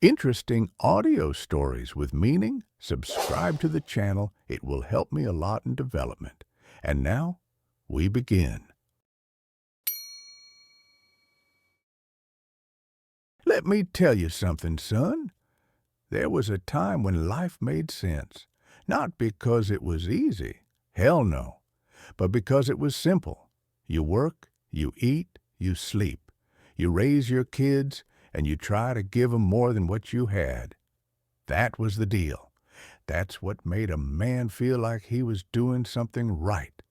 interesting audio stories with meaning, subscribe to the channel. It will help me a lot in development. And now, we begin. Let me tell you something, son. There was a time when life made sense. Not because it was easy. Hell no. But because it was simple. You work, you eat, you sleep. You raise your kids, and you try to give 'em more than what you had. That was the deal. That's what made a man feel like he was doing something right.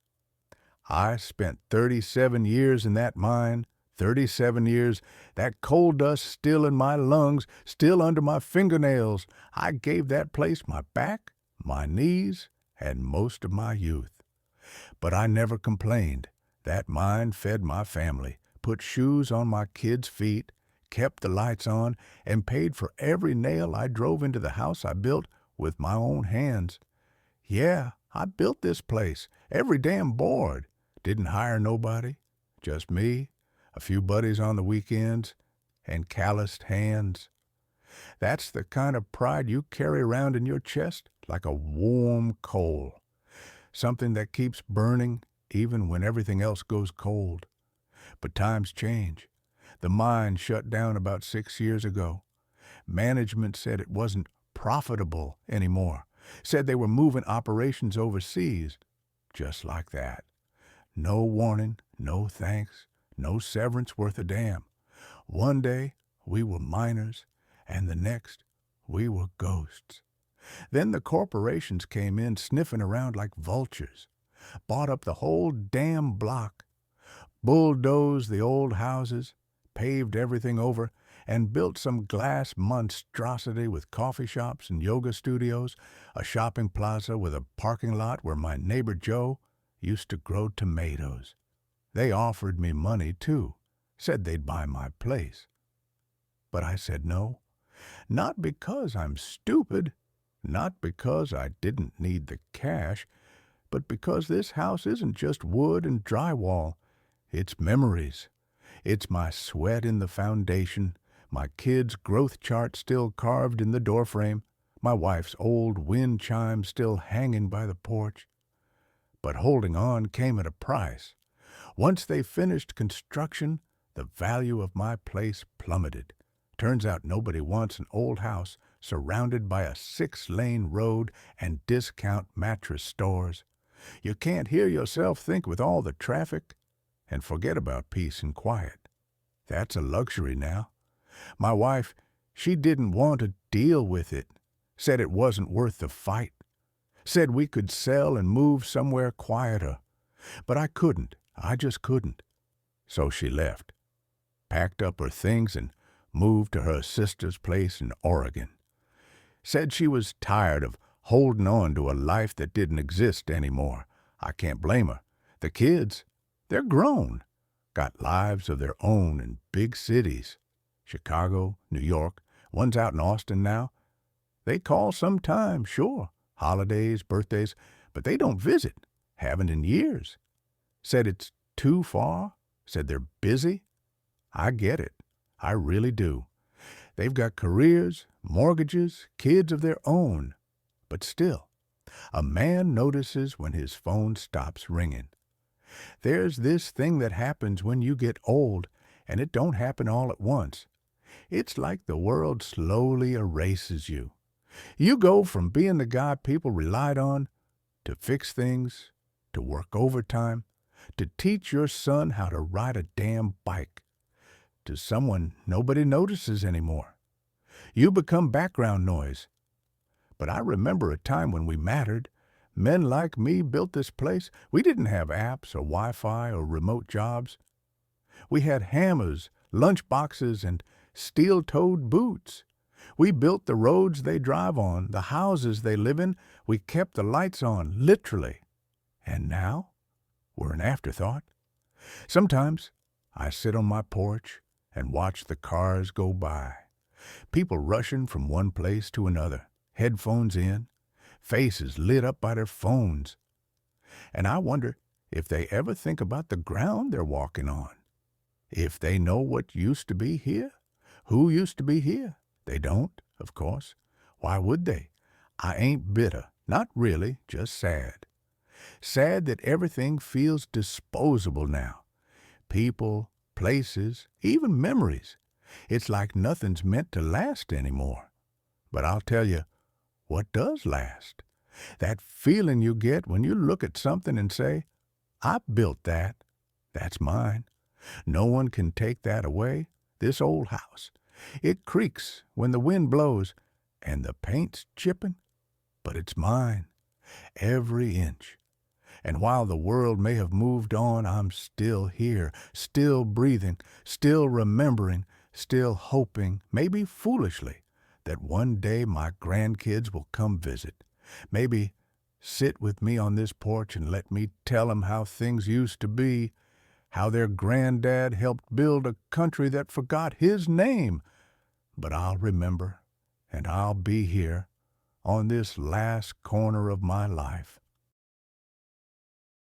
I spent 37 years in that mine, 37 years, that coal dust still in my lungs, still under my fingernails. I gave that place my back, my knees, and most of my youth. But I never complained. That mine fed my family, put shoes on my kids' feet, kept the lights on, and paid for every nail I drove into the house I built with my own hands. Yeah, I built this place, every damn board. Didn't hire nobody, just me, a few buddies on the weekends, and calloused hands. That's the kind of pride you carry around in your chest like a warm coal, something that keeps burning even when everything else goes cold. But times change. The mine shut down about 6 years ago. Management said it wasn't profitable anymore, said they were moving operations overseas. Just like that. No warning, no thanks, no severance worth a damn. One day, we were miners, and the next, we were ghosts. Then the corporations came in sniffing around like vultures, bought up the whole damn block, bulldozed the old houses, paved everything over, and built some glass monstrosity with coffee shops and yoga studios, a shopping plaza with a parking lot where my neighbor Joe used to grow tomatoes. They offered me money, too, said they'd buy my place. But I said no, not because I'm stupid, not because I didn't need the cash, but because this house isn't just wood and drywall. It's memories. It's my sweat in the foundation, my kid's growth chart still carved in the doorframe, my wife's old wind chime still hanging by the porch. But holding on came at a price. Once they finished construction, the value of my place plummeted. Turns out nobody wants an old house surrounded by a 6-lane road and discount mattress stores. You can't hear yourself think with all the traffic, and forget about peace and quiet. That's a luxury now. My wife, she didn't want to deal with it, said it wasn't worth the fight, said we could sell and move somewhere quieter. But I couldn't. I just couldn't. So she left, packed up her things and moved to her sister's place in Oregon. Said she was tired of holding on to a life that didn't exist anymore. I can't blame her. The kids, they're grown, got lives of their own in big cities. Chicago, New York, one's out in Austin now. They call sometime, sure, holidays, birthdays, but they don't visit, haven't in years. Said it's too far, said they're busy. I get it, I really do. They've got careers, mortgages, kids of their own. But still, a man notices when his phone stops ringing. There's this thing that happens when you get old, and it don't happen all at once. It's like the world slowly erases you. You go from being the guy people relied on to fix things, to work overtime, to teach your son how to ride a damn bike, to someone nobody notices anymore. You become background noise. But I remember a time when we mattered. Men like me built this place. We didn't have apps or Wi-Fi or remote jobs. We had hammers, lunch boxes, and steel-toed boots. We built the roads they drive on, the houses they live in. We kept the lights on, literally. And now, we're an afterthought. Sometimes I sit on my porch and watch the cars go by. People rushing from one place to another, headphones in, faces lit up by their phones. And I wonder if they ever think about the ground they're walking on. If they know what used to be here, who used to be here, They don't, of course. Why would they? I ain't bitter. Not really, just sad. Sad that everything feels disposable now. People, places, even memories. It's like nothing's meant to last anymore. But I'll tell you, what does last? That feeling you get when you look at something and say, I built that. That's mine. No one can take that away. This old house. It creaks when the wind blows, and the paint's chipping, but it's mine. Every inch. And while the world may have moved on, I'm still here, still breathing, still remembering, still hoping, maybe foolishly, that one day my grandkids will come visit. Maybe sit with me on this porch and let me tell 'em how things used to be, how their granddad helped build a country that forgot his name. But I'll remember, and I'll be here, on this last corner of my life,